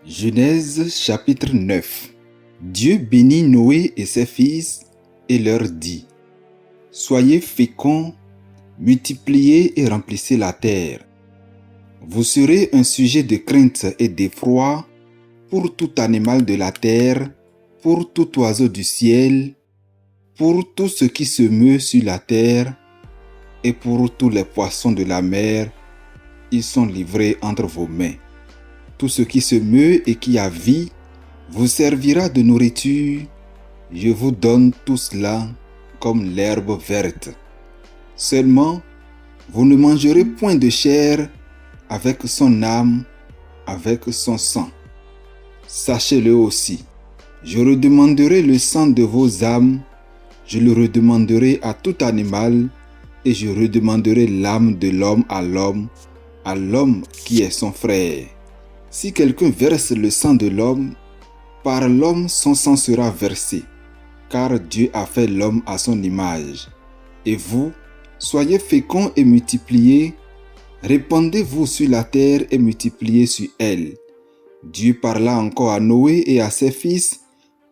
Genèse chapitre 9. Dieu bénit Noé et ses fils et leur dit: Soyez féconds, multipliez et remplissez la terre. Vous serez un sujet de crainte et d'effroi pour tout animal de la terre, pour tout oiseau du ciel, pour tout ce qui se meut sur la terre et pour tous les poissons de la mer. Ils sont livrés entre vos mains. Tout ce qui se meut et qui a vie vous servira de nourriture. Je vous donne tout cela comme l'herbe verte. Seulement, vous ne mangerez point de chair avec son âme, avec son sang. Sachez-le aussi, je redemanderai le sang de vos âmes, je le redemanderai à tout animal, et je redemanderai l'âme de l'homme à l'homme qui est son frère. Si quelqu'un verse le sang de l'homme, par l'homme son sang sera versé, car Dieu a fait l'homme à son image. Et vous, soyez féconds et multipliez, répandez-vous sur la terre et multipliez sur elle. Dieu parla encore à Noé et à ses fils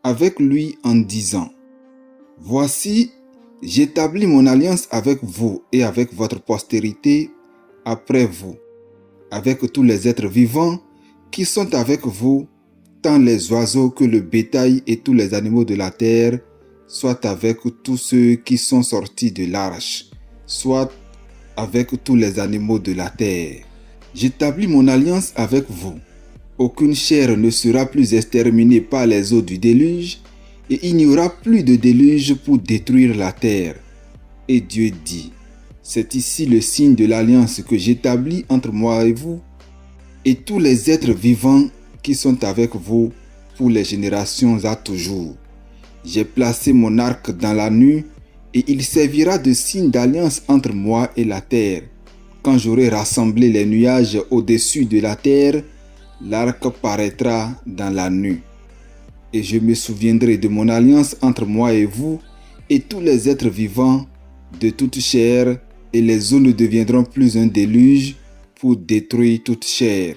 avec lui en disant: Voici, j'établis mon alliance avec vous et avec votre postérité après vous, avec tous les êtres vivants qui sont avec vous, tant les oiseaux que le bétail et tous les animaux de la terre, soit avec tous ceux qui sont sortis de l'arche, soit avec tous les animaux de la terre. J'établis mon alliance avec vous. Aucune chair ne sera plus exterminée par les eaux du déluge, et il n'y aura plus de déluge pour détruire la terre. Et Dieu dit: C'est ici le signe de l'alliance que j'établis entre moi et vous, et tous les êtres vivants qui sont avec vous pour les générations à toujours. J'ai placé mon arc dans la nuit, et il servira de signe d'alliance entre moi et la terre. Quand j'aurai rassemblé les nuages au-dessus de la terre, l'arc paraîtra dans la nuit. Et je me souviendrai de mon alliance entre moi et vous, et tous les êtres vivants de toute chair, et les eaux ne deviendront plus un déluge pour détruire toute chair.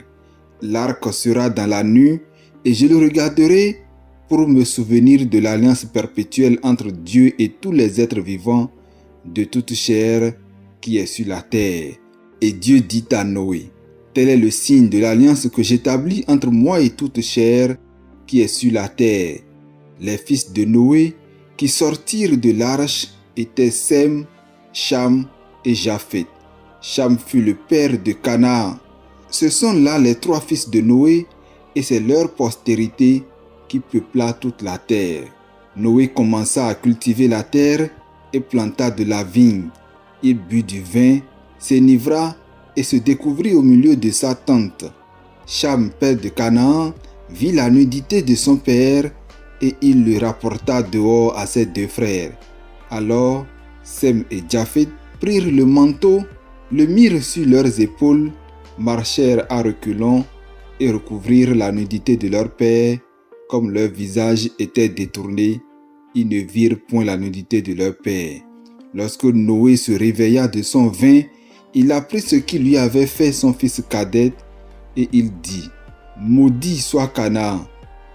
L'arc sera dans la nuit, et je le regarderai pour me souvenir de l'alliance perpétuelle entre Dieu et tous les êtres vivants de toute chair qui est sur la terre. Et Dieu dit à Noé: Tel est le signe de l'alliance que j'établis entre moi et toute chair qui est sur la terre. Les fils de Noé qui sortirent de l'arche étaient Sem, Cham et Japheth. Cham fut le père de Canaan. Ce sont là les trois fils de Noé, et c'est leur postérité qui peupla toute la terre. Noé commença à cultiver la terre et planta de la vigne. Il but du vin, s'enivra et se découvrit au milieu de sa tente. Cham, père de Canaan, vit la nudité de son père, et il le rapporta dehors à ses deux frères. Alors Sem et Japheth prirent le manteau, le mirent sur leurs épaules, marchèrent à reculons et recouvrirent la nudité de leur père. Comme leur visage était détourné, ils ne virent point la nudité de leur père. Lorsque Noé se réveilla de son vin, il apprit ce qui lui avait fait son fils cadet, et il dit: Maudit soit Canaan,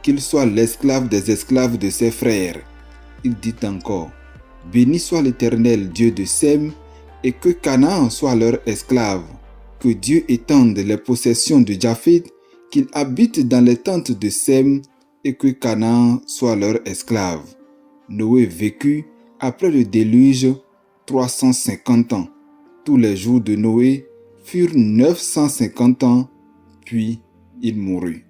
qu'il soit l'esclave des esclaves de ses frères. Il dit encore: Béni soit l'Éternel, Dieu de Sem, et que Canaan soit leur esclave. Que Dieu étende les possessions de Japheth, qu'il habite dans les tentes de Sem, et que Canaan soit leur esclave. Noé vécut après le déluge 350 ans. Tous les jours de Noé furent 950 ans, puis il mourut.